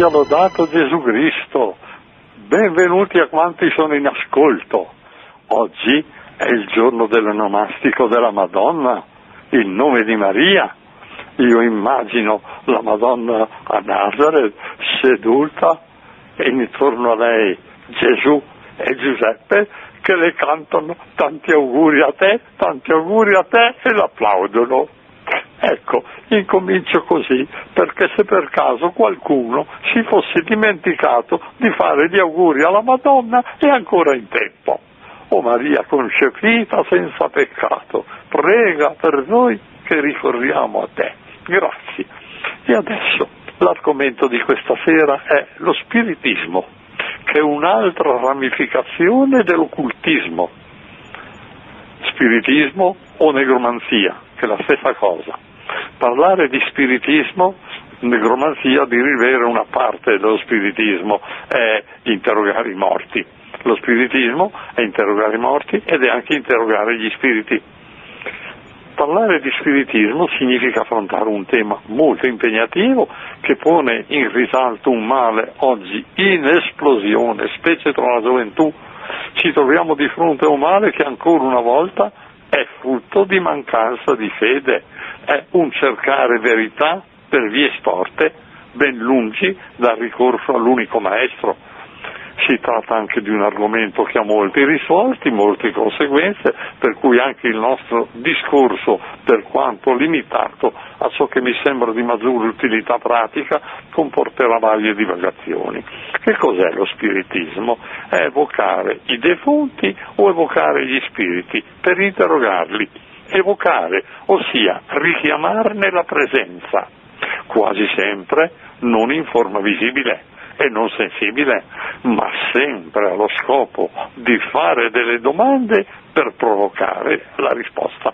sia lodato Gesù Cristo. Benvenuti a quanti sono in ascolto. Oggi è il giorno dell'onomastico della Madonna, il nome di Maria. Io immagino la Madonna a Nazareth seduta e intorno a lei Gesù e Giuseppe che le cantano tanti auguri a te e l'applaudono. Ecco, incomincio così, perché se per caso qualcuno si fosse dimenticato di fare gli auguri alla Madonna è ancora in tempo. O Maria concepita senza peccato, prega per noi che ricorriamo a te. Grazie. E adesso l'argomento di questa sera è lo spiritismo, che è un'altra ramificazione dell'occultismo. Spiritismo o negromanzia, che è la stessa cosa. Parlare di spiritismo, negromanzia, di rivela una parte dello spiritismo è interrogare i morti. Lo spiritismo è interrogare i morti ed è anche interrogare gli spiriti. Parlare di spiritismo significa affrontare un tema molto impegnativo che pone in risalto un male oggi in esplosione, specie tra la gioventù. Ci troviamo di fronte a un male che ancora una volta è frutto di mancanza di fede, è un cercare verità per vie storte, ben lungi dal ricorso all'unico maestro. Si tratta anche di un argomento che ha molti risvolti, molte conseguenze, per cui anche il nostro discorso, per quanto limitato a ciò che mi sembra di maggiore utilità pratica, comporterà varie divagazioni. Che cos'è lo spiritismo? È evocare i defunti o evocare gli spiriti per interrogarli. Evocare, ossia richiamarne la presenza, quasi sempre non in forma visibile e non sensibile, ma sempre allo scopo di fare delle domande per provocare la risposta.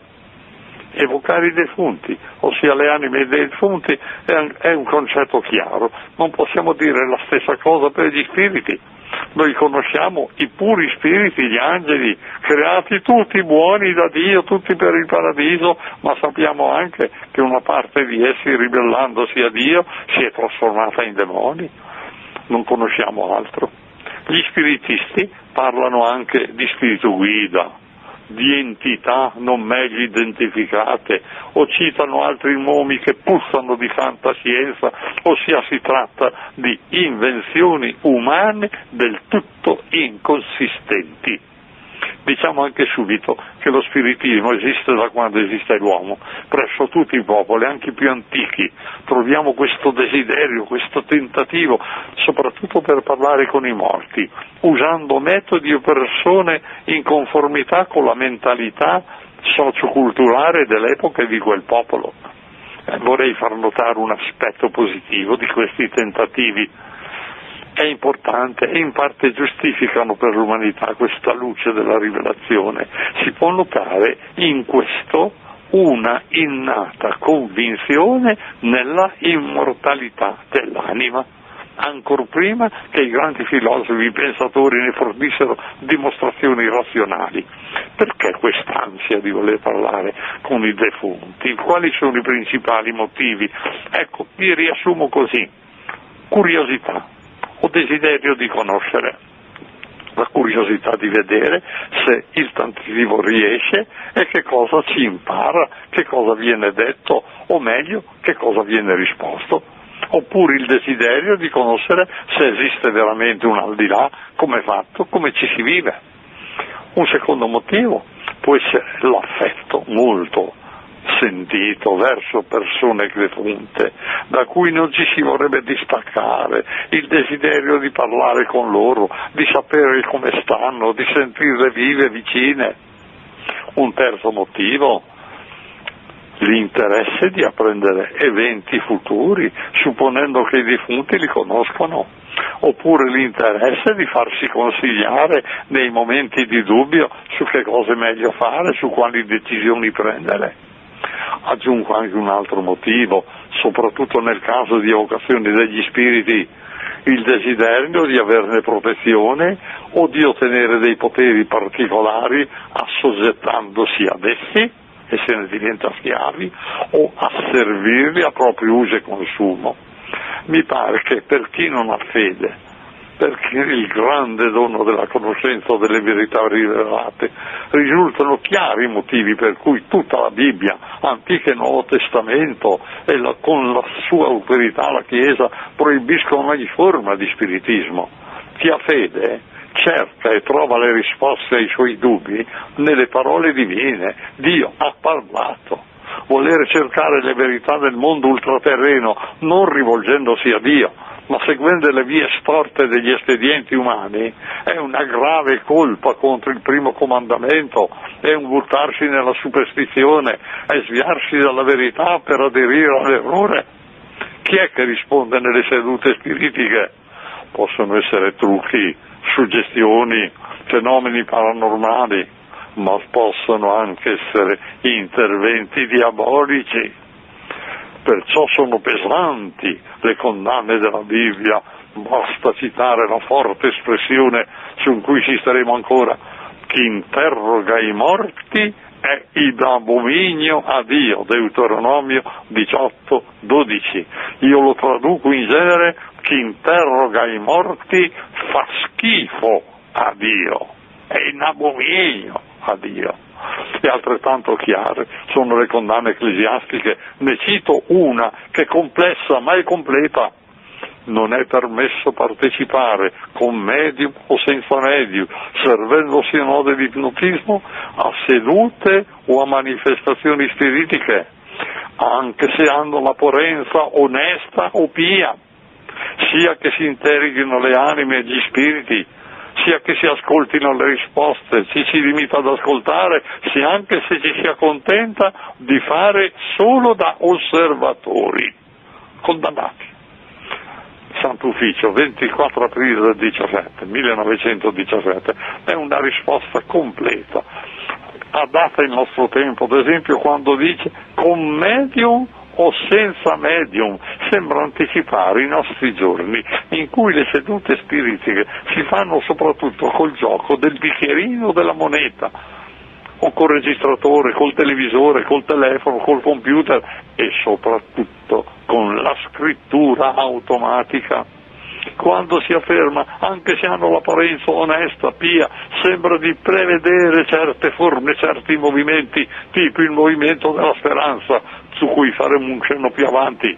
Evocare i defunti, ossia le anime dei defunti, è un concetto chiaro. Non possiamo dire la stessa cosa per gli spiriti. Noi conosciamo i puri spiriti, gli angeli, creati tutti buoni da Dio, tutti per il paradiso, ma sappiamo anche che una parte di essi, ribellandosi a Dio, si è trasformata in demoni. Non conosciamo altro. Gli spiritisti parlano anche di spirito guida, di entità non meglio identificate, o citano altri nomi che puzzano di fantascienza, ossia si tratta di invenzioni umane del tutto inconsistenti. Diciamo anche subito che lo spiritismo esiste da quando esiste l'uomo, presso tutti i popoli, anche i più antichi. Troviamo questo desiderio, questo tentativo, soprattutto per parlare con i morti, usando metodi o persone in conformità con la mentalità socioculturale dell'epoca e di quel popolo. Vorrei far notare un aspetto positivo di questi tentativi. È importante e in parte giustificano per l'umanità questa luce della rivelazione. Si può notare in questo una innata convinzione nella immortalità dell'anima, ancor prima che i grandi filosofi pensatori ne fornissero dimostrazioni razionali. Perché quest'ansia di voler parlare con i defunti? Quali sono i principali motivi? Ecco, vi riassumo così: curiosità o desiderio di conoscere, la curiosità di vedere se il tentativo riesce e che cosa ci impara, che cosa viene detto, o meglio, che cosa viene risposto, oppure il desiderio di conoscere se esiste veramente un al di là, come è fatto, come ci si vive. Un secondo motivo può essere l'affetto molto sentito verso persone defunte, da cui non ci si vorrebbe distaccare, il desiderio di parlare con loro, di sapere come stanno, di sentirle vive, vicine. Un terzo motivo, l'interesse di apprendere eventi futuri, supponendo che i defunti li conoscono, oppure l'interesse di farsi consigliare nei momenti di dubbio su che cosa è meglio fare, su quali decisioni prendere. Aggiungo anche un altro motivo, soprattutto nel caso di evocazioni degli spiriti, il desiderio di averne protezione o di ottenere dei poteri particolari assoggettandosi ad essi e se ne diventa schiavi, o a servirli a proprio uso e consumo. Mi pare che per chi non ha fede, perché il grande dono della conoscenza delle verità rivelate, risultano chiari i motivi per cui tutta la Bibbia, Antico e Nuovo Testamento, con la sua autorità la Chiesa, proibiscono ogni forma di spiritismo. Chi ha fede cerca e trova le risposte ai suoi dubbi nelle parole divine. Dio ha parlato. Voler cercare le verità del mondo ultraterreno non rivolgendosi a Dio, ma seguendo le vie storte degli espedienti umani, è una grave colpa contro il primo comandamento, è un buttarsi nella superstizione, è sviarsi dalla verità per aderire all'errore. Chi è che risponde nelle sedute spiritiche? Possono essere trucchi, suggestioni, fenomeni paranormali, ma possono anche essere interventi diabolici. Perciò sono pesanti le condanne della Bibbia, basta citare la forte espressione su cui ci staremo ancora: chi interroga i morti è in abominio a Dio, Deuteronomio 18:12. Io lo traduco in genere: chi interroga i morti fa schifo a Dio, è in abominio a Dio. E altrettanto chiare sono le condanne ecclesiastiche. Ne cito una che è complessa ma è completa: non è permesso partecipare con medium o senza medium, servendosi a modo di ipnotismo, a sedute o a manifestazioni spiritiche, anche se hanno l'apparenza onesta o pia, sia che si interroghino le anime e gli spiriti, sia che si ascoltino le risposte, ci si limita ad ascoltare, sia anche se ci si accontenta di fare solo da osservatori. Condannati. Santo Ufficio, 24 aprile del 1917, è una risposta completa, adatta al nostro tempo, ad esempio quando dice con medium o senza medium. Sembra anticipare i nostri giorni in cui le sedute spiritiche si fanno soprattutto col gioco del bicchierino della moneta, o col registratore, col televisore, col telefono, col computer e soprattutto con la scrittura automatica. Quando si afferma, anche se hanno l'apparenza onesta, pia, sembra di prevedere certe forme, certi movimenti, tipo il movimento della speranza, su cui faremo un cenno più avanti.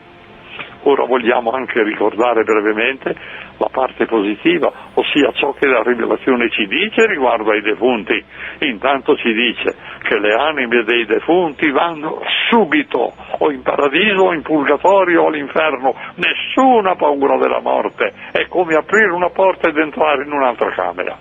Ora vogliamo anche ricordare brevemente la parte positiva, ossia ciò che la rivelazione ci dice riguardo ai defunti. Intanto ci dice che le anime dei defunti vanno subito o in paradiso o in purgatorio o all'inferno, nessuna paura della morte, è come aprire una porta ed entrare in un'altra camera.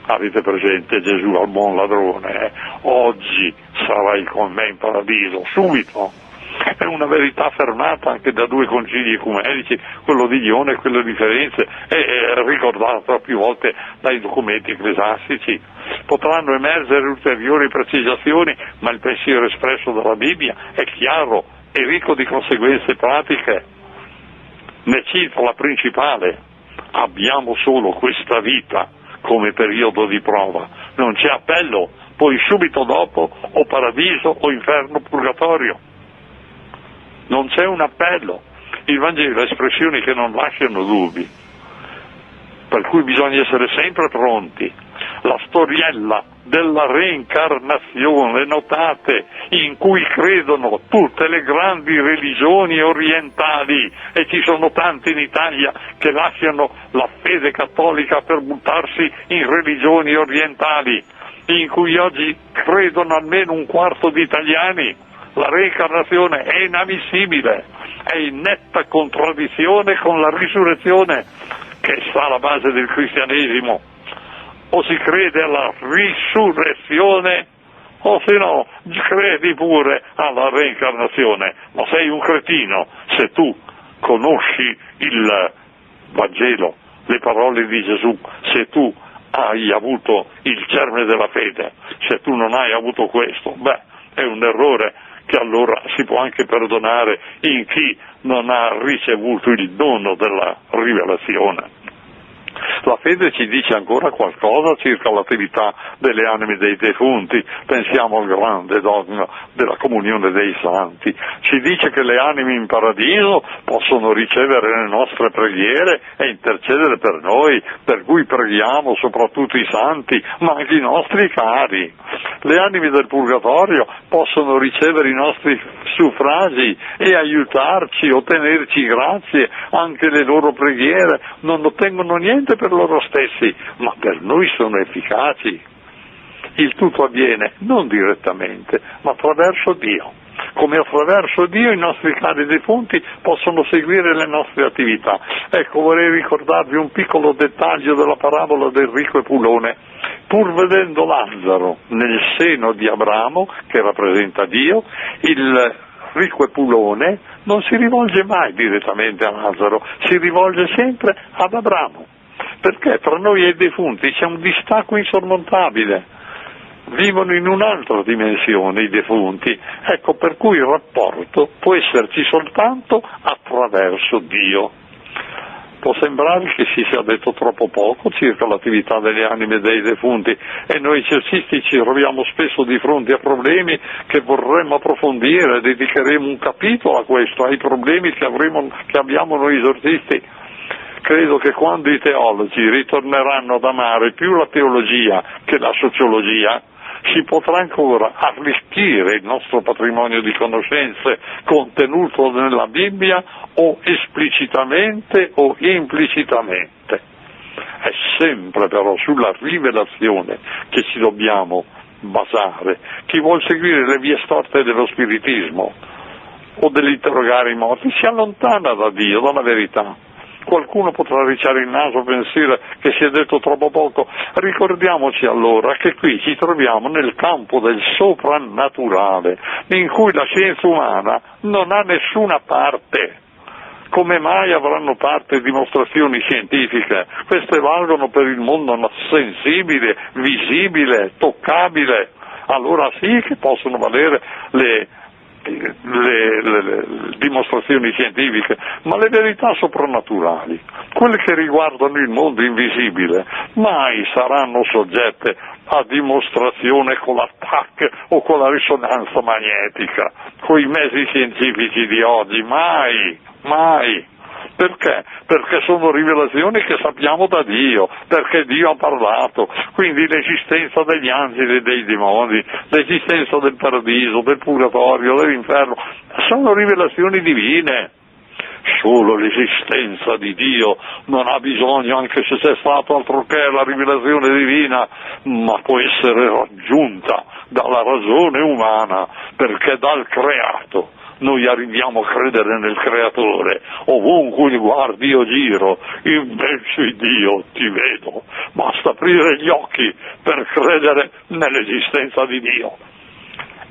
Avete presente Gesù al buon ladrone? Oggi sarai con me in paradiso, subito. È una verità affermata anche da due concili ecumenici, quello di Lione e quello di Firenze, e ricordata più volte dai documenti ecclesiastici. Potranno emergere ulteriori precisazioni, ma il pensiero espresso dalla Bibbia è chiaro e ricco di conseguenze pratiche. Ne cito la principale: abbiamo solo questa vita come periodo di prova, non c'è appello, poi subito dopo o paradiso o inferno purgatorio. Non c'è un appello. Il Vangelo ha espressioni che non lasciano dubbi, per cui bisogna essere sempre pronti. La storiella della reincarnazione, notate, in cui credono tutte le grandi religioni orientali, e ci sono tanti in Italia che lasciano la fede cattolica per buttarsi in religioni orientali, in cui oggi credono almeno un quarto di italiani. La reincarnazione è inammissibile, è in netta contraddizione con la risurrezione che sta alla base del cristianesimo. O si crede alla risurrezione o se no credi pure alla reincarnazione, ma sei un cretino se tu conosci il Vangelo, le parole di Gesù, se tu hai avuto il germe della fede. Se tu non hai avuto questo, è un errore che allora si può anche perdonare in chi non ha ricevuto il dono della rivelazione. La fede ci dice ancora qualcosa circa l'attività delle anime dei defunti. Pensiamo al grande dogma della comunione dei santi. Ci dice che le anime in paradiso possono ricevere le nostre preghiere e intercedere per noi, per cui preghiamo soprattutto i santi, ma anche i nostri cari. Le anime del purgatorio possono ricevere i nostri suffragi e aiutarci, ottenerci grazie, anche le loro preghiere non ottengono niente per loro stessi, ma per noi sono efficaci. Il tutto avviene non direttamente, ma attraverso Dio. Come attraverso Dio i nostri cari defunti possono seguire le nostre attività. Ecco, vorrei ricordarvi un piccolo dettaglio della parabola del ricco e Pulone. Pur vedendo Lazzaro nel seno di Abramo, che rappresenta Dio, il ricco e Pulone non si rivolge mai direttamente a Lazzaro, si rivolge sempre ad Abramo, perché tra noi e i defunti c'è un distacco insormontabile. Vivono in un'altra dimensione i defunti, ecco per cui il rapporto può esserci soltanto attraverso Dio. Può sembrare che si sia detto troppo poco circa l'attività delle anime dei defunti e noi esercisti ci troviamo spesso di fronte a problemi che vorremmo approfondire, dedicheremo un capitolo a questo, ai problemi che abbiamo noi esorcisti. Credo che quando i teologi ritorneranno ad amare più la teologia che la sociologia, si potrà ancora arricchire il nostro patrimonio di conoscenze contenuto nella Bibbia o esplicitamente o implicitamente. È sempre però sulla rivelazione che ci dobbiamo basare. Chi vuol seguire le vie storte dello spiritismo o dell'interrogare i morti si allontana da Dio, dalla verità. Qualcuno potrà ricciare il naso, pensare che si è detto troppo poco. Ricordiamoci allora che qui ci troviamo nel campo del soprannaturale, in cui la scienza umana non ha nessuna parte. Come mai avranno parte dimostrazioni scientifiche? Queste valgono per il mondo sensibile, visibile, toccabile. Allora sì che possono valere le dimostrazioni scientifiche, ma le verità soprannaturali, quelle che riguardano il mondo invisibile, mai saranno soggette a dimostrazione con l'attacco o con la risonanza magnetica, con i mezzi scientifici di oggi, mai. Perché? Perché sono rivelazioni che sappiamo da Dio, perché Dio ha parlato, quindi l'esistenza degli angeli e dei demoni, l'esistenza del paradiso, del purgatorio, dell'inferno, sono rivelazioni divine. Solo l'esistenza di Dio non ha bisogno, anche se c'è stato altro che la rivelazione divina, ma può essere raggiunta dalla ragione umana, perché dal creato noi arriviamo a credere nel Creatore. Ovunque guardi io giro, invece Dio ti vedo. Basta aprire gli occhi per credere nell'esistenza di Dio.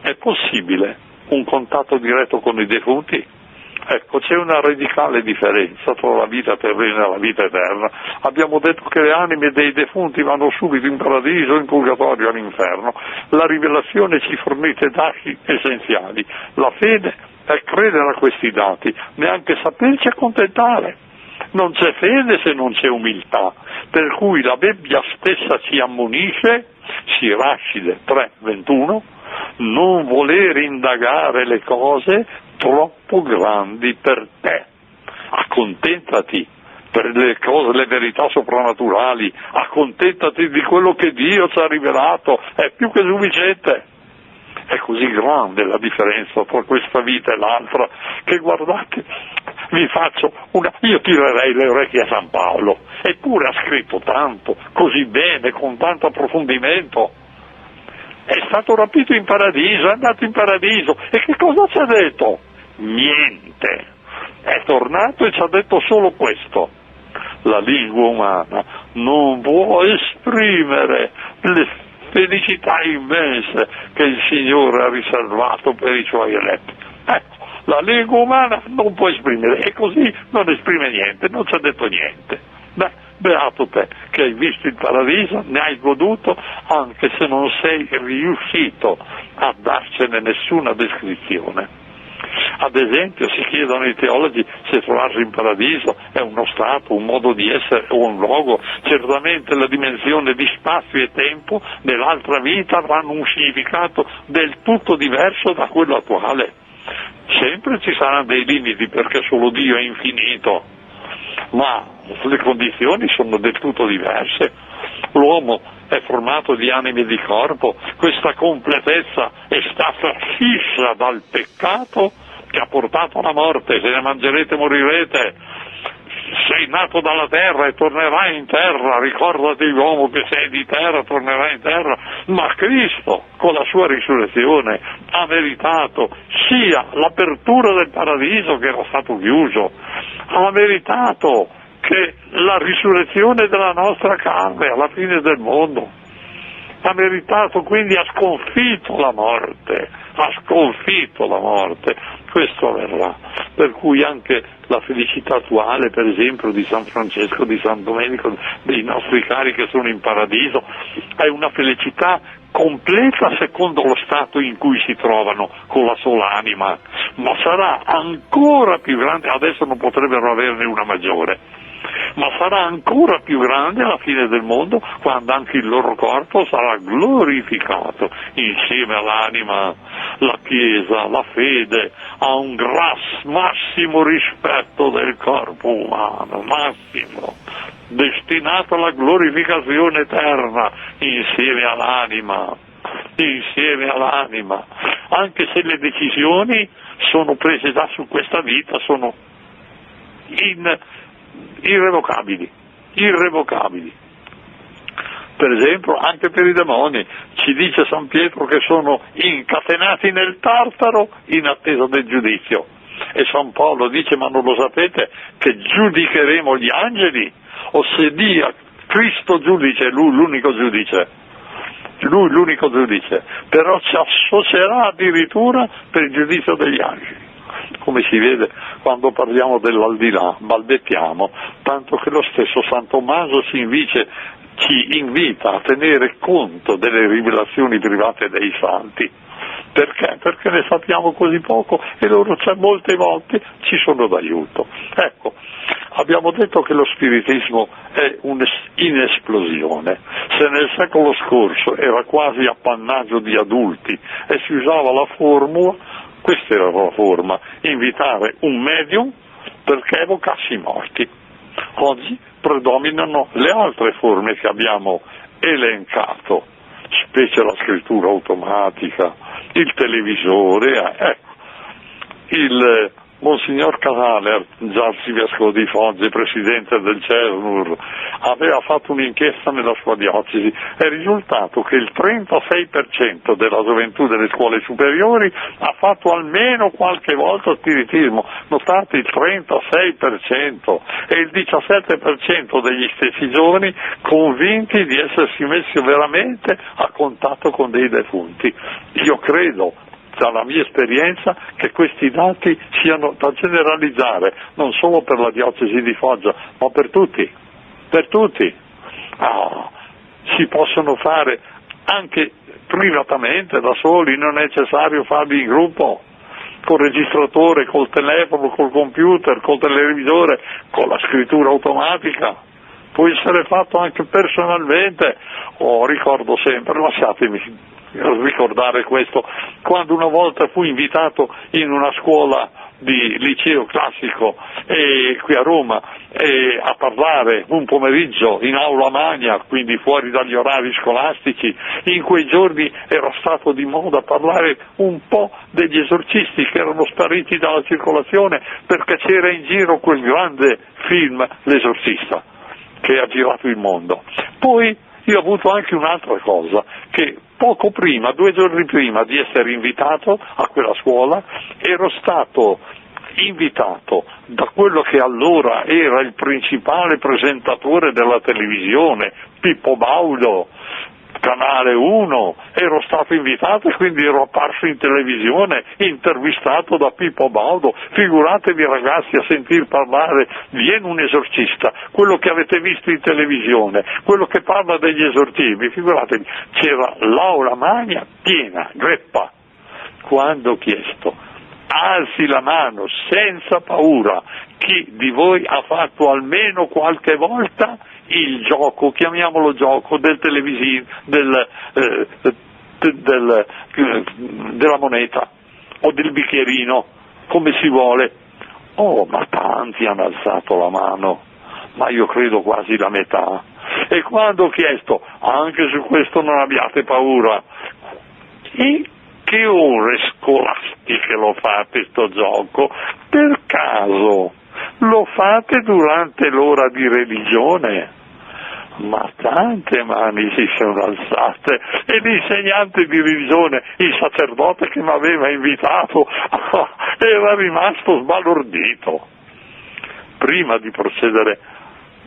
È possibile un contatto diretto con i defunti? Ecco, c'è una radicale differenza tra la vita terrena e la vita eterna. Abbiamo detto che le anime dei defunti vanno subito in paradiso, in purgatorio, all'inferno. La rivelazione ci fornisce dati essenziali. La fede è credere a questi dati, neanche saperci accontentare. Non c'è fede se non c'è umiltà, per cui la Bibbia stessa ci ammonisce, Siracide 3:21, non voler indagare le cose troppo grandi per te. Accontentati per le cose, le verità soprannaturali, accontentati di quello che Dio ci ha rivelato, è più che sufficiente. È così grande la differenza tra questa vita e l'altra che, guardate, io tirerei le orecchie a San Paolo, eppure ha scritto tanto, così bene, con tanto approfondimento. È stato rapito in paradiso, è andato in paradiso, e che cosa ci ha detto? Niente. È tornato e ci ha detto solo questo: la lingua umana non può esprimere le felicità immense che il Signore ha riservato per i Suoi eletti. Ecco, la lingua umana non può esprimere, e così non esprime niente, non ci ha detto niente. Beh, beato te che hai visto il paradiso, ne hai goduto, anche se non sei riuscito a darcene nessuna descrizione. Ad esempio si chiedono ai teologi se trovarsi in paradiso è uno stato, un modo di essere o un luogo. Certamente la dimensione di spazio e tempo nell'altra vita avranno un significato del tutto diverso da quello attuale. Sempre ci saranno dei limiti perché solo Dio è infinito, ma le condizioni sono del tutto diverse. L'uomo è formato di anima e di corpo, questa completezza è stata fissa dal peccato che ha portato alla morte. Se ne mangerete morirete, sei nato dalla terra e tornerai in terra, ricordati uomo che sei di terra, tornerai in terra, ma Cristo con la sua risurrezione ha meritato sia l'apertura del paradiso che era stato chiuso, ha meritato che la risurrezione della nostra carne alla fine del mondo, ha meritato, quindi ha sconfitto la morte, questo avverrà, per cui anche la felicità attuale, per esempio, di San Francesco, di San Domenico, dei nostri cari che sono in paradiso, è una felicità completa secondo lo stato in cui si trovano con la sola anima, ma sarà ancora più grande, adesso non potrebbero averne una maggiore, ma sarà ancora più grande alla fine del mondo quando anche il loro corpo sarà glorificato insieme all'anima. La Chiesa, la fede ha un massimo rispetto del corpo umano, massimo, destinato alla glorificazione eterna insieme all'anima, anche se le decisioni sono prese già su questa vita, sono irrevocabili. Per esempio anche per i demoni ci dice San Pietro che sono incatenati nel Tartaro in attesa del giudizio, e San Paolo dice: ma non lo sapete che giudicheremo gli angeli? O se dia Cristo giudice, lui l'unico giudice, però ci associerà addirittura per il giudizio degli angeli. Come si vede, quando parliamo dell'aldilà balbettiamo, tanto che lo stesso San Tommaso ci invita a tenere conto delle rivelazioni private dei santi. Perché? Perché ne sappiamo così poco e loro molte volte ci sono d'aiuto. Ecco, abbiamo detto che lo spiritismo è in esplosione. Se nel secolo scorso era quasi appannaggio di adulti e si usava la formula, questa era la forma, invitare un medium perché evocassi i morti. Oggi predominano le altre forme che abbiamo elencato, specie la scrittura automatica, il televisore, il Monsignor Casale, già arcivescovo di Foggia, presidente del CESNUR, aveva fatto un'inchiesta nella sua diocesi. È risultato che il 36% della gioventù delle scuole superiori ha fatto almeno qualche volta spiritismo, notate il 36%, e il 17% degli stessi giovani convinti di essersi messi veramente a contatto con dei defunti. Io credo, dalla mia esperienza, che questi dati siano da generalizzare, non solo per la diocesi di Foggia, ma per tutti. Si possono fare anche privatamente, da soli, non è necessario farli in gruppo, col registratore, col telefono, col computer, col televisore, con la scrittura automatica. Può essere fatto anche personalmente. Ricordo sempre, lasciatemi ricordare questo, quando una volta fui invitato in una scuola di liceo classico qui a Roma a parlare un pomeriggio in aula magna, quindi fuori dagli orari scolastici. In quei giorni era stato di moda parlare un po' degli esorcisti che erano spariti dalla circolazione perché c'era in giro quel grande film L'Esorcista che ha girato il mondo. Poi io ho avuto anche un'altra cosa, che poco prima, 2 giorni prima di essere invitato a quella scuola, ero stato invitato da quello che allora era il principale presentatore della televisione, Pippo Baudo, Canale 1, ero stato invitato e quindi ero apparso in televisione, intervistato da Pippo Baudo. Figuratevi ragazzi a sentir parlare, viene un esorcista, quello che avete visto in televisione, quello che parla degli esorcismi, figuratevi, c'era l'aula magna piena, greppa. Quando ho chiesto alzi la mano senza paura chi di voi ha fatto almeno qualche volta il gioco, chiamiamolo gioco, del televisivo, della moneta o del bicchierino, come si vuole. Oh, ma tanti hanno alzato la mano, ma io credo quasi la metà. E quando ho chiesto, anche su questo non abbiate paura, e che ore scolastiche lo fate sto gioco? Per caso lo fate durante l'ora di religione? Ma tante mani si sono alzate, e l'insegnante di religione, il sacerdote che mi aveva invitato, era rimasto sbalordito. Prima di procedere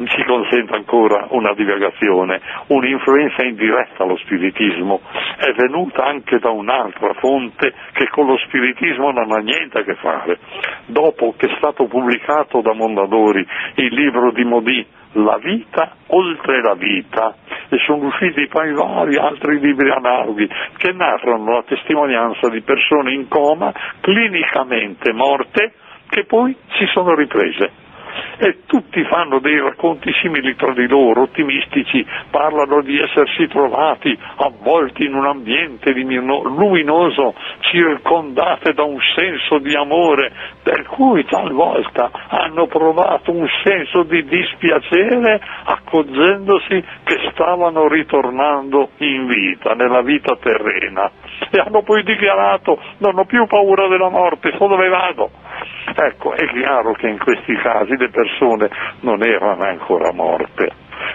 ci consente ancora una divagazione. Un'influenza indiretta allo spiritismo è venuta anche da un'altra fonte che con lo spiritismo non ha niente a che fare. Dopo che è stato pubblicato da Mondadori il libro di Modì, La vita oltre la vita, e sono usciti poi vari altri libri analoghi che narrano la testimonianza di persone in coma, clinicamente morte, che poi si sono riprese. E tutti fanno dei racconti simili tra di loro, ottimistici, parlano di essersi trovati avvolti in un ambiente luminoso, circondate da un senso di amore, per cui talvolta hanno provato un senso di dispiacere accorgendosi che stavano ritornando in vita, nella vita terrena, e hanno poi dichiarato: non ho più paura della morte, so dove vado. Ecco, è chiaro che in questi casi le persone non erano ancora morte.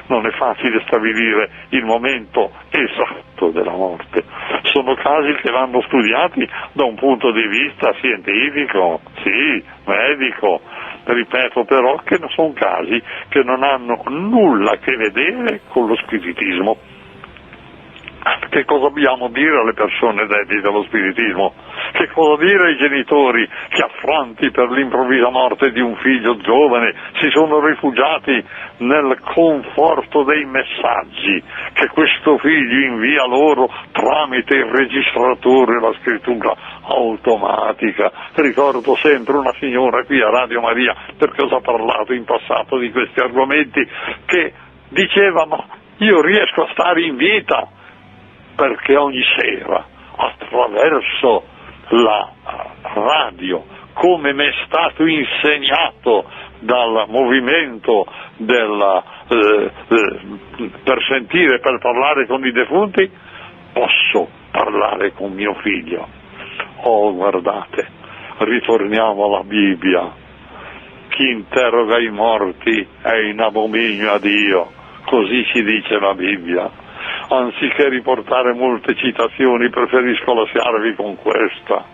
Non è facile stabilire il momento esatto della morte. Sono casi che vanno studiati da un punto di vista scientifico, sì, medico. Ripeto però che sono casi che non hanno nulla a che vedere con lo spiritismo. Che cosa dobbiamo dire alle persone dedite allo spiritismo? Che cosa dire ai genitori che, affranti per l'improvvisa morte di un figlio giovane, si sono rifugiati nel conforto dei messaggi che questo figlio invia loro tramite il registratore e la scrittura automatica? Ricordo sempre una signora qui a Radio Maria, perché ho già parlato in passato di questi argomenti, che diceva: ma io riesco a stare in vita perché ogni sera, attraverso la radio, come mi è stato insegnato dal movimento per sentire, per parlare con i defunti, posso parlare con mio figlio. Oh, guardate, ritorniamo alla Bibbia. Chi interroga i morti è in abominio a Dio, così ci dice la Bibbia. Anziché riportare molte citazioni, preferisco lasciarvi con questa.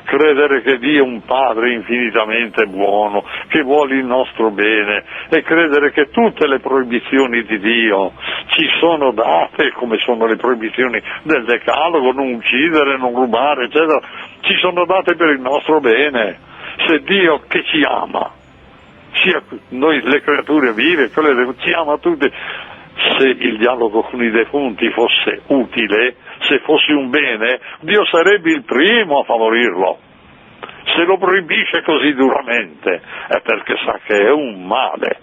Credere che Dio è un Padre infinitamente buono, che vuole il nostro bene, e credere che tutte le proibizioni di Dio ci sono date, come sono le proibizioni del Decalogo, non uccidere, non rubare, eccetera, ci sono date per il nostro bene. Se Dio, che ci ama, sia noi le creature vive, quelle ci ama tutte. Se il dialogo con i defunti fosse utile, se fosse un bene, Dio sarebbe il primo a favorirlo. Se lo proibisce così duramente è perché sa che è un male,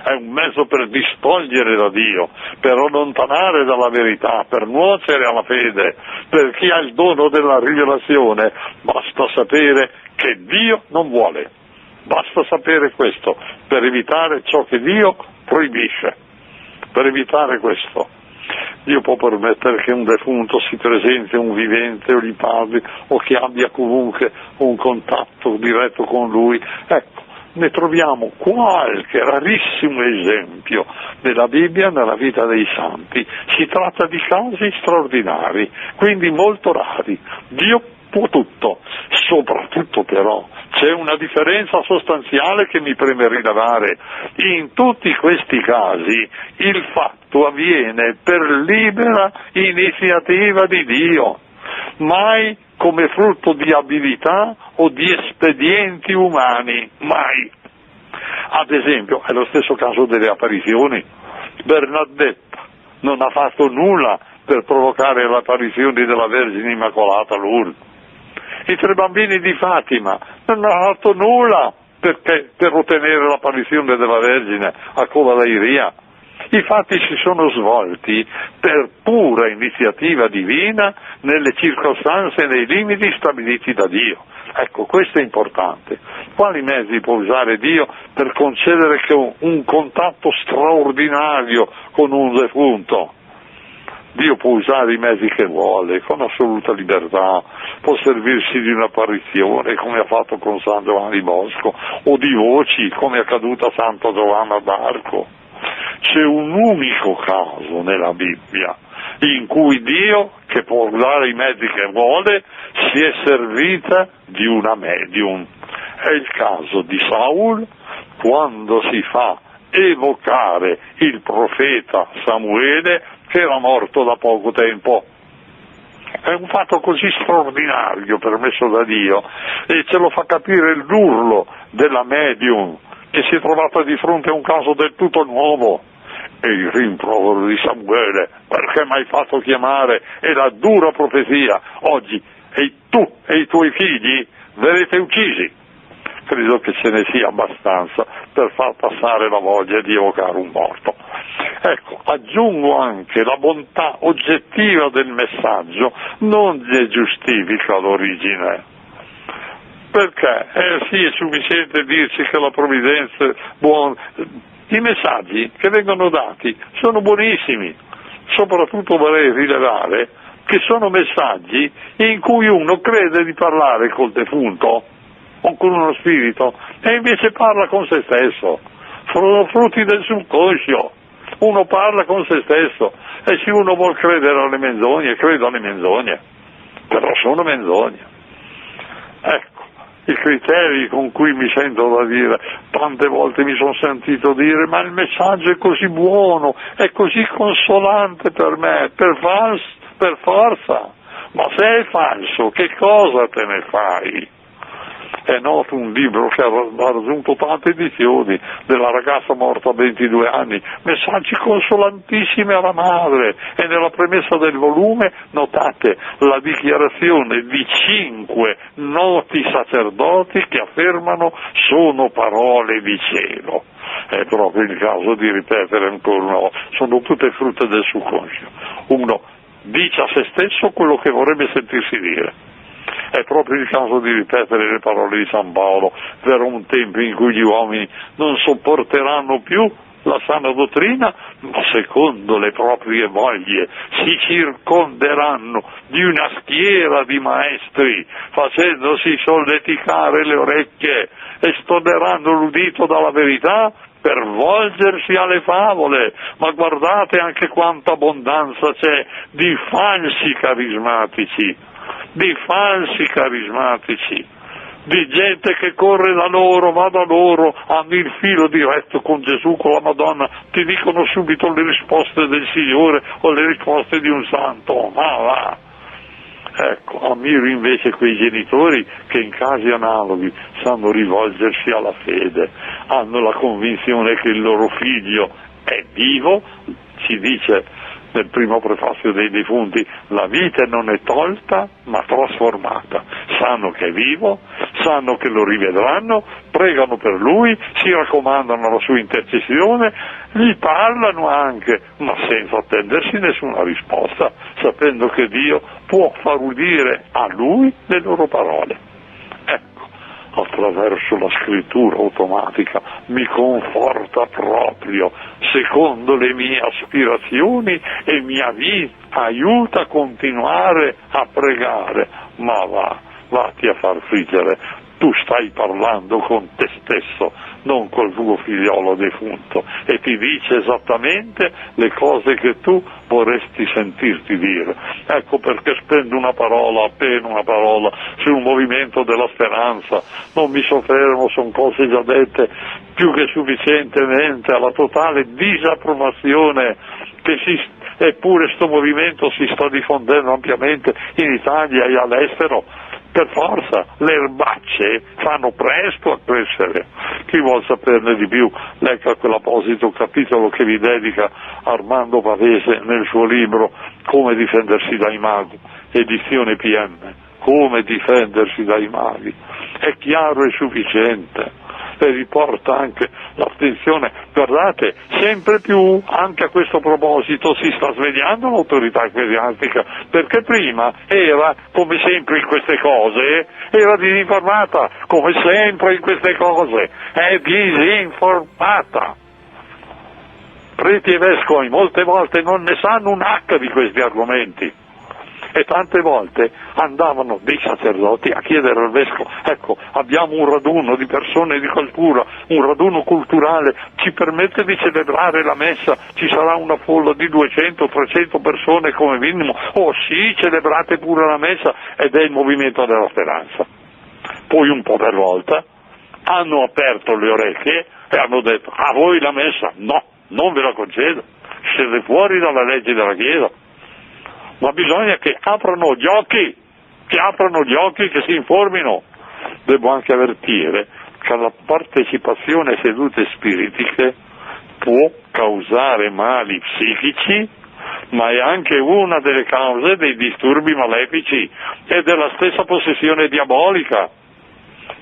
è un mezzo per distogliere da Dio, per allontanare dalla verità, per nuocere alla fede. Per chi ha il dono della rivelazione basta sapere che Dio non vuole, basta sapere questo per evitare ciò che Dio proibisce. Per evitare questo, Dio può permettere che un defunto si presenti a un vivente o gli parli, o che abbia comunque un contatto diretto con lui. Ecco, ne troviamo qualche rarissimo esempio nella Bibbia, nella vita dei santi. Si tratta di casi straordinari, quindi molto rari. Dio può tutto, soprattutto però c'è una differenza sostanziale che mi preme rilevare. In tutti questi casi il fatto avviene per libera iniziativa di Dio, mai come frutto di abilità o di espedienti umani, mai. Ad esempio, è lo stesso caso delle apparizioni. Bernadetta non ha fatto nulla per provocare le apparizioni della Vergine Immacolata a Lourdes. I 3 bambini di Fatima non hanno fatto nulla per ottenere l'apparizione della Vergine a Cova d'Airia. I fatti si sono svolti per pura iniziativa divina nelle circostanze e nei limiti stabiliti da Dio. Ecco, questo è importante. Quali mezzi può usare Dio per concedere un contatto straordinario con un defunto? Dio può usare i mezzi che vuole, con assoluta libertà, può servirsi di un'apparizione, come ha fatto con San Giovanni Bosco, o di voci, come è accaduto a Santa Giovanna d'Arco. C'è un unico caso nella Bibbia in cui Dio, che può usare i mezzi che vuole, si è servita di una medium. È il caso di Saul, quando si fa evocare il profeta Samuele, che era morto da poco tempo. È un fatto così straordinario permesso da Dio, e ce lo fa capire l'urlo della medium, che si è trovata di fronte a un caso del tutto nuovo, e il rimprovero di Samuele: perché mi hai fatto chiamare? E la dura profezia: oggi e tu e i tuoi figli verrete uccisi. Credo che ce ne sia abbastanza per far passare la voglia di evocare un morto. Ecco, aggiungo anche la bontà oggettiva del messaggio non ne giustifica l'origine. Perché? Sì, è sufficiente dirci che la provvidenza è buona. I messaggi che vengono dati sono buonissimi, soprattutto vorrei rilevare che sono messaggi in cui uno crede di parlare col defunto o con uno spirito e invece parla con se stesso, sono frutti del subconscio. Uno parla con se stesso, e se uno vuol credere alle menzogne, credo alle menzogne, però sono menzogne. Ecco i criteri con cui mi sento da dire. Tante volte mi sono sentito dire: ma il messaggio è così buono, è così consolante per me, per forza. Ma se è falso, che cosa te ne fai? È noto un libro che ha raggiunto tante edizioni, della ragazza morta a 22 anni, messaggi consolantissimi alla madre, e nella premessa del volume notate la dichiarazione di 5 noti sacerdoti che affermano: sono parole di cielo. È proprio il caso di ripetere ancora una volta, sono tutte frutto del subconscio. Uno dice a se stesso quello che vorrebbe sentirsi dire. È proprio il caso di ripetere le parole di San Paolo: verrà un tempo in cui gli uomini non sopporteranno più la sana dottrina, ma secondo le proprie voglie si circonderanno di una schiera di maestri, facendosi solleticare le orecchie, e stoneranno l'udito dalla verità per volgersi alle favole. Ma guardate anche quanta abbondanza c'è di falsi carismatici, di gente che corre da loro, va da loro, hanno il filo diretto con Gesù, con la Madonna, ti dicono subito le risposte del Signore o le risposte di un santo, ma va. Ecco, ammiro invece quei genitori che in casi analoghi sanno rivolgersi alla fede, hanno la convinzione che il loro figlio è vivo. Si dice nel primo prefazio dei defunti: la vita non è tolta ma trasformata. Sanno che è vivo, sanno che lo rivedranno, pregano per lui, si raccomandano alla sua intercessione, gli parlano anche, ma senza attendersi nessuna risposta, sapendo che Dio può far udire a lui le loro parole. Attraverso la scrittura automatica mi conforta proprio secondo le mie aspirazioni e mi aiuta a continuare a pregare. Ma vatti a far friggere, tu stai parlando con te stesso, non col tuo figliolo defunto, e ti dice esattamente le cose che tu vorresti sentirti dire. Ecco perché spendo una parola, appena una parola, sul movimento della speranza. Non mi soffermo, sono cose già dette più che sufficientemente, alla totale disapprovazione eppure questo movimento si sta diffondendo ampiamente in Italia e all'estero. Per forza, le erbacce fanno presto a crescere. Chi vuol saperne di più, legga quell'apposito capitolo che vi dedica Armando Pavese nel suo libro Come difendersi dai maghi, edizione PM, come difendersi dai mali. È chiaro e sufficiente. E riporta anche l'attenzione, guardate, sempre più, anche a questo proposito, si sta svegliando l'autorità ecclesiastica, perché prima era, come sempre in queste cose, era disinformata, come sempre in queste cose, è disinformata. Preti e vescovi molte volte non ne sanno un H di questi argomenti. E tante volte andavano dei sacerdoti a chiedere al vescovo: ecco, abbiamo un raduno di persone di cultura, un raduno culturale, ci permette di celebrare la messa, ci sarà una folla di 200-300 persone come minimo. Oh sì, celebrate pure la messa, ed è il movimento della speranza. Poi un po' per volta hanno aperto le orecchie e hanno detto: a voi la messa? No, non ve la concedo, siete fuori dalla legge della Chiesa. Ma bisogna che aprano gli occhi, che si informino. Devo anche avvertire che la partecipazione a sedute spiritiche può causare mali psichici, ma è anche una delle cause dei disturbi malefici e della stessa possessione diabolica.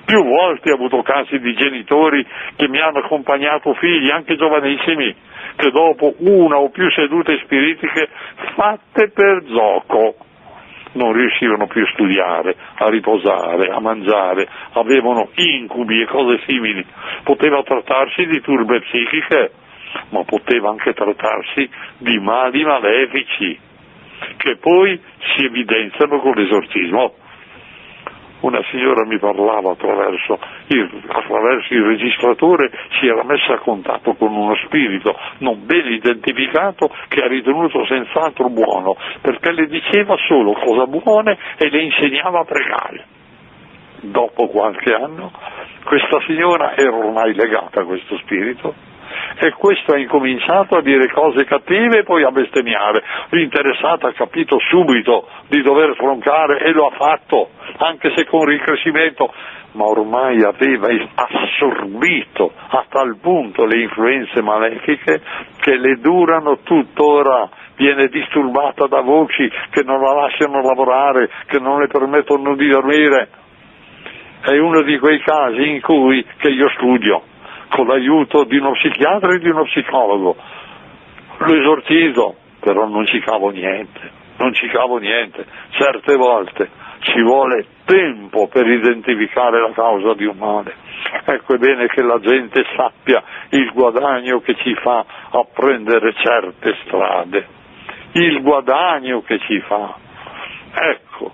Più volte ho avuto casi di genitori che mi hanno accompagnato figli, anche giovanissimi, che dopo una o più sedute spiritiche fatte per gioco non riuscivano più a studiare, a riposare, a mangiare, avevano incubi e cose simili. Poteva trattarsi di turbe psichiche, ma poteva anche trattarsi di mali malefici, che poi si evidenziano con l'esorcismo. Una signora mi parlava attraverso il registratore, si era messa a contatto con uno spirito non ben identificato che ha ritenuto senz'altro buono, perché le diceva solo cose buone e le insegnava a pregare. Dopo qualche anno questa signora era ormai legata a questo spirito e questo ha incominciato a dire cose cattive e poi a bestemmiare. L'interessata ha capito subito di dover troncare e lo ha fatto, anche se con ricrescimento, ma ormai aveva assorbito a tal punto le influenze malefiche che le durano tuttora. Viene disturbata da voci che non la lasciano lavorare, che non le permettono di dormire. È uno di quei casi in cui che io studio con l'aiuto di uno psichiatra e di uno psicologo. Lo esorcizzo, però non ci cavo niente. Certe volte ci vuole tempo per identificare la causa di un male. Ecco, è bene che la gente sappia il guadagno che ci fa a prendere certe strade. Il guadagno che ci fa. Ecco,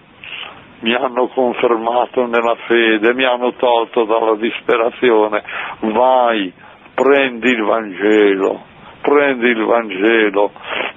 mi hanno confermato nella fede, mi hanno tolto dalla disperazione. Vai, prendi il Vangelo,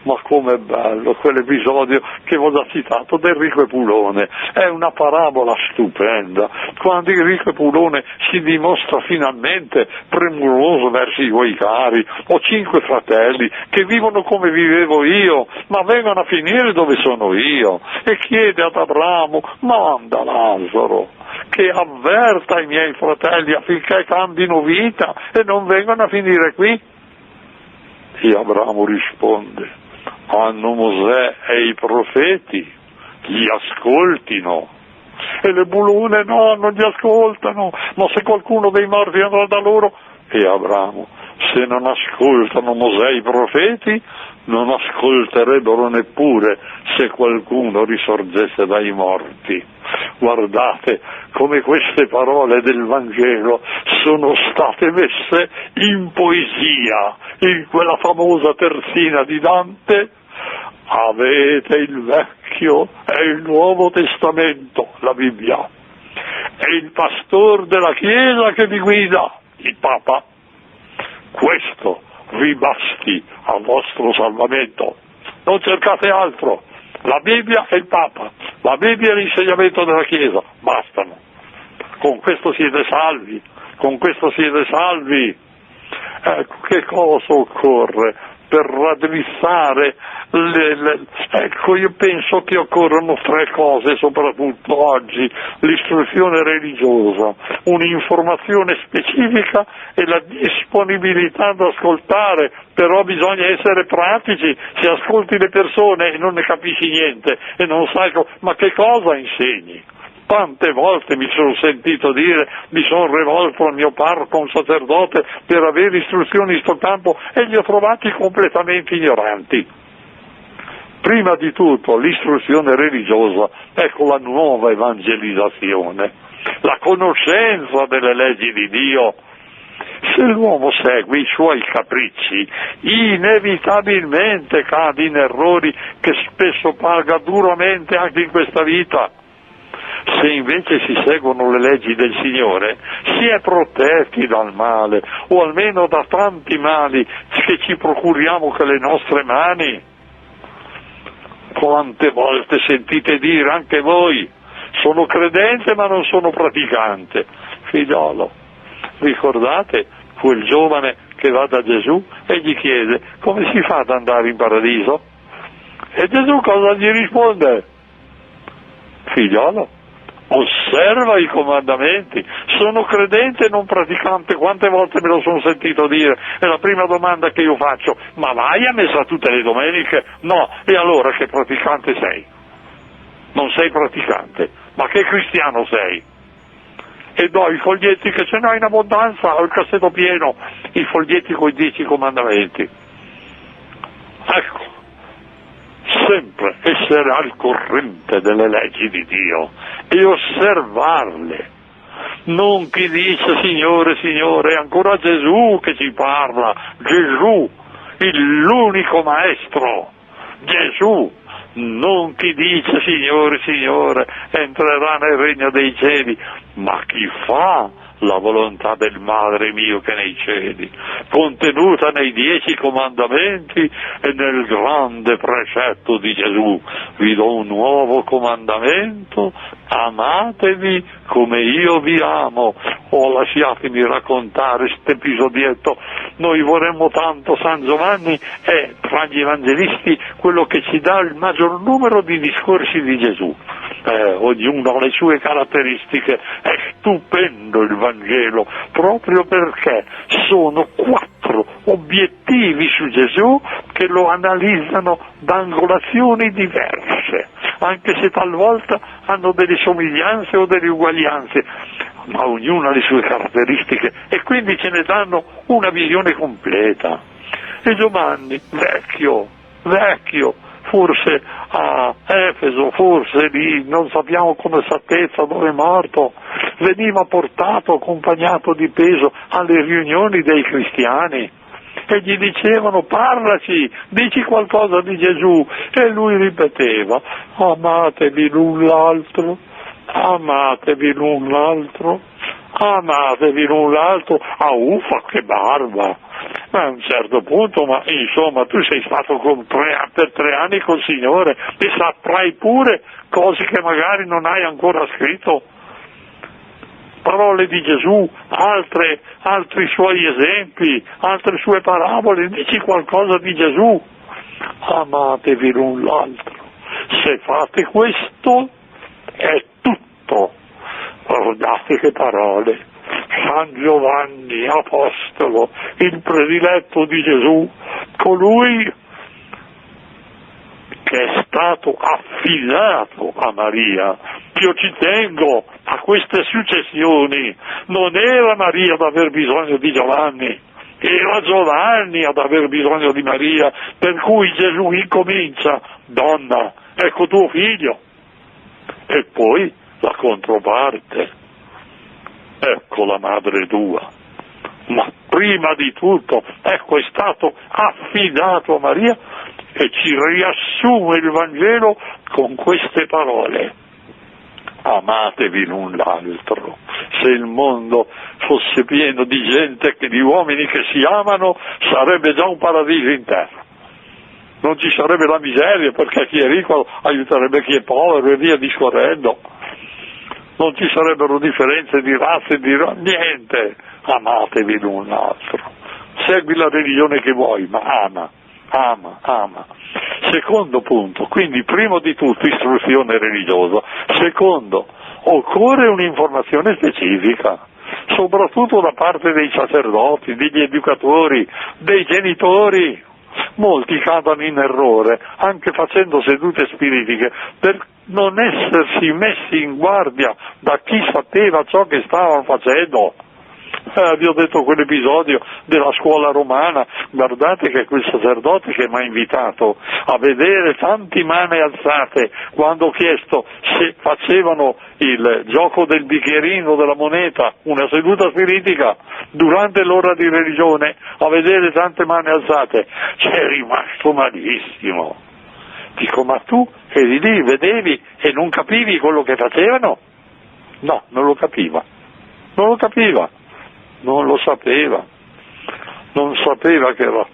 ma com'è bello quell'episodio che ho già citato d'Enrico Epulone, è una parabola stupenda, quando Enrico Epulone si dimostra finalmente premuroso verso i suoi cari, ho 5 fratelli che vivono come vivevo io, ma vengono a finire dove sono io, e chiede ad Abramo: manda Lazzaro che avverta i miei fratelli affinché cambino vita e non vengano a finire qui. E Abramo risponde: hanno Mosè e i profeti, li ascoltino. E l'Epulone: no, non li ascoltano, ma se qualcuno dei morti andrà da loro. E Abramo: se non ascoltano Mosè e i profeti, non ascolterebbero neppure se qualcuno risorgesse dai morti. Guardate come queste parole del Vangelo sono state messe in poesia, in quella famosa terzina di Dante: avete il Vecchio e il Nuovo Testamento, la Bibbia, e il pastore della Chiesa che vi guida, il Papa. Questo vi basti al vostro salvamento, non cercate altro. La Bibbia e il Papa, la Bibbia e l'insegnamento della Chiesa, bastano. Con questo siete salvi. Ecco, che cosa occorre per raddrizzare ecco, io penso che occorrono 3 cose, soprattutto oggi: l'istruzione religiosa, un'informazione specifica e la disponibilità ad ascoltare. Però bisogna essere pratici. Se ascolti le persone e non ne capisci niente e non sai ma che cosa insegni? Tante volte mi sono sentito dire, mi sono rivolto al mio parroco, un sacerdote, per avere istruzioni in sto campo e li ho trovati completamente ignoranti. Prima di tutto l'istruzione religiosa, ecco la nuova evangelizzazione, la conoscenza delle leggi di Dio. Se l'uomo segue i suoi capricci, inevitabilmente cade in errori che spesso paga duramente anche in questa vita. Se invece si seguono le leggi del Signore, si è protetti dal male, o almeno da tanti mali che ci procuriamo con le nostre mani. Quante volte sentite dire anche voi, sono credente ma non sono praticante. Figliolo, ricordate quel giovane che va da Gesù e gli chiede come si fa ad andare in paradiso? E Gesù cosa gli risponde? Figliolo, osserva i comandamenti, sono credente e non praticante. Quante volte me lo sono sentito dire? E la prima domanda che io faccio, ma vai a messa tutte le domeniche? No, e allora che praticante sei? Non sei praticante, ma che cristiano sei? E do i foglietti che ce n'hai in abbondanza, ho il cassetto pieno, i foglietti con i 10 comandamenti. Ecco, sempre essere al corrente delle leggi di Dio e osservarle. Non chi dice Signore, Signore, è ancora Gesù che ci parla, Gesù, l'unico Maestro, Gesù. Non chi dice Signore, Signore, entrerà nel regno dei cieli, ma chi fa la volontà del Padre mio che è nei cieli, contenuta nei 10 comandamenti e nel grande precetto di Gesù. Vi do un nuovo comandamento, amatevi come io vi amo. Lasciatemi raccontare questo episodietto. Noi vorremmo tanto San Giovanni è tra gli evangelisti quello che ci dà il maggior numero di discorsi di Gesù. Ognuno ha le sue caratteristiche, è stupendo il Vangelo, proprio perché sono 4 obiettivi su Gesù che lo analizzano da angolazioni diverse, anche se talvolta hanno delle somiglianze o delle uguaglianze, ma ognuno ha le sue caratteristiche e quindi ce ne danno una visione completa. E Giovanni, vecchio, forse a Efeso, forse lì, non sappiamo con esattezza dove è morto, veniva portato accompagnato di peso alle riunioni dei cristiani e gli dicevano parlaci, dici qualcosa di Gesù, e lui ripeteva amatevi l'un l'altro, amatevi l'un l'altro, amatevi l'un l'altro. Ah, uffa, che barba! Ma a un certo punto, ma insomma, tu sei stato per 3 anni col Signore e saprai pure cose che magari non hai ancora scritto. Parole di Gesù, altri suoi esempi, altre sue parabole, dici qualcosa di Gesù. Amatevi l'un l'altro. Se fate questo, è tutto. Guardate che parole. San Giovanni, apostolo, il prediletto di Gesù, colui che è stato affidato a Maria. Io ci tengo a queste successioni. Non era Maria ad aver bisogno di Giovanni, era Giovanni ad aver bisogno di Maria, per cui Gesù incomincia, donna, ecco tuo figlio. E poi la controparte. Ecco la madre tua, ma prima di tutto, ecco, è stato affidato a Maria e ci riassume il Vangelo con queste parole: amatevi l'un l'altro. Se il mondo fosse pieno di gente, di uomini che si amano, sarebbe già un paradiso in terra. Non ci sarebbe la miseria, perché chi è ricco aiuterebbe chi è povero e via discorrendo. Non ci sarebbero differenze di razze, niente. Amatevi l'un l'altro. Segui la religione che vuoi, ma ama. Secondo punto, quindi primo di tutto istruzione religiosa. Secondo, occorre un'informazione specifica, soprattutto da parte dei sacerdoti, degli educatori, dei genitori. Molti cadono in errore, anche facendo sedute spiritiche, non essersi messi in guardia da chi sapeva ciò che stavano facendo. Vi ho detto quell'episodio della scuola romana, guardate che quel sacerdote che mi ha invitato a vedere tanti mani alzate quando ho chiesto se facevano il gioco del bicchierino, della moneta, una seduta spiritica durante l'ora di religione, a vedere tante mani alzate, c'è rimasto malissimo. Dico, ma tu eri lì, vedevi e non capivi quello che facevano? No, non lo capiva, non lo sapeva, non sapeva che era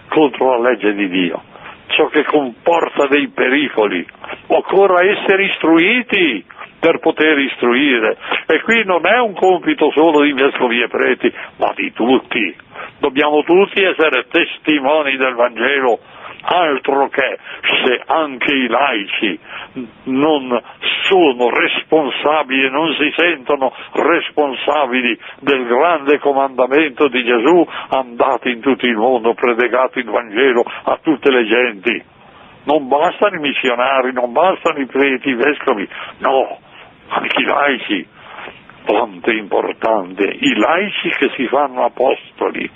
contro la legge di Dio, ciò che comporta dei pericoli. Occorre essere istruiti per poter istruire, e qui non è un compito solo di vescovi e preti, ma di tutti. Dobbiamo tutti essere testimoni del Vangelo, altro che se anche i laici non sono responsabili, non si sentono responsabili del grande comandamento di Gesù: andate in tutto il mondo, predicate il Vangelo a tutte le genti. Non bastano i missionari, non bastano i preti, i vescovi, no, anche i laici. Quanto è importante, i laici che si fanno apostoli,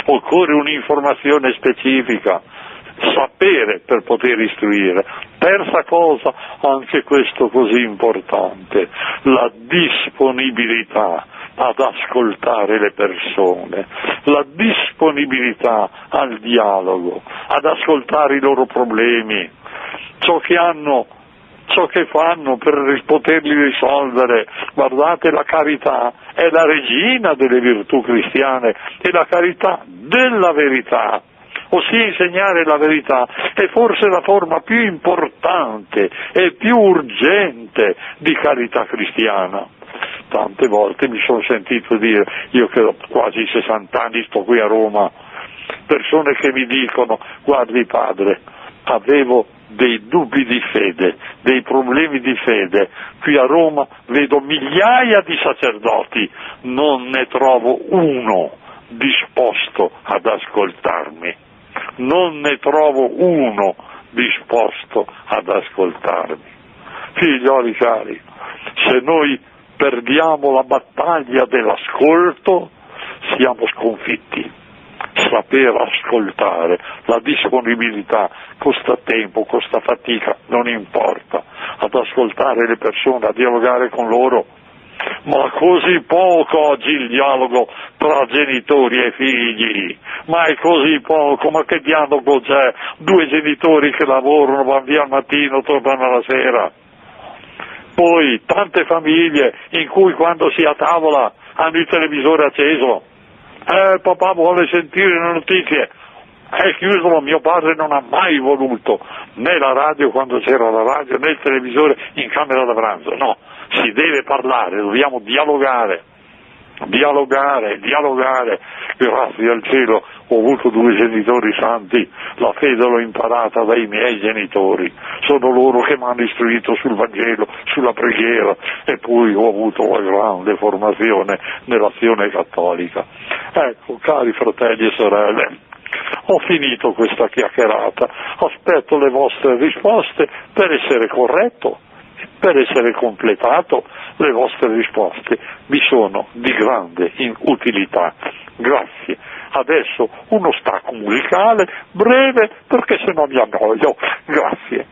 occorre un'informazione specifica, sapere per poter istruire. Terza cosa, anche questo così importante, la disponibilità ad ascoltare le persone, la disponibilità al dialogo, ad ascoltare i loro problemi, ciò che fanno per poterli risolvere. Guardate, la carità è la regina delle virtù cristiane, è la carità della verità, ossia insegnare la verità è forse la forma più importante e più urgente di carità cristiana. Tante volte mi sono sentito dire, io che ho quasi 60 anni, sto qui a Roma, persone che mi dicono: guardi padre, avevo dei dubbi di fede, dei problemi di fede, qui a Roma vedo migliaia di sacerdoti, non ne trovo uno disposto ad ascoltarmi, Figlioli cari, se noi perdiamo la battaglia dell'ascolto siamo sconfitti. Saper ascoltare, la disponibilità, costa tempo, costa fatica, non importa, ad ascoltare le persone, a dialogare con loro. Ma così poco oggi il dialogo tra genitori e figli, ma è così poco, ma che dialogo c'è? Due genitori che lavorano, vanno via al mattino, tornano alla sera. Poi tante famiglie in cui quando si è a tavola hanno il televisore acceso. Papà vuole sentire le notizie, è chiuso, mio padre non ha mai voluto né la radio quando c'era la radio né il televisore in camera da pranzo. No, si deve parlare, dobbiamo dialogare. Grazie al cielo ho avuto due genitori santi, la fede l'ho imparata dai miei genitori, sono loro che mi hanno istruito sul Vangelo, sulla preghiera, e poi ho avuto la grande formazione nell'azione cattolica. Ecco, cari fratelli e sorelle, ho finito questa chiacchierata, aspetto le vostre risposte per essere corretto, per essere completato. Le vostre risposte vi sono di grande utilità. Grazie. Adesso uno stacco musicale breve perché se no mi annoio. Grazie.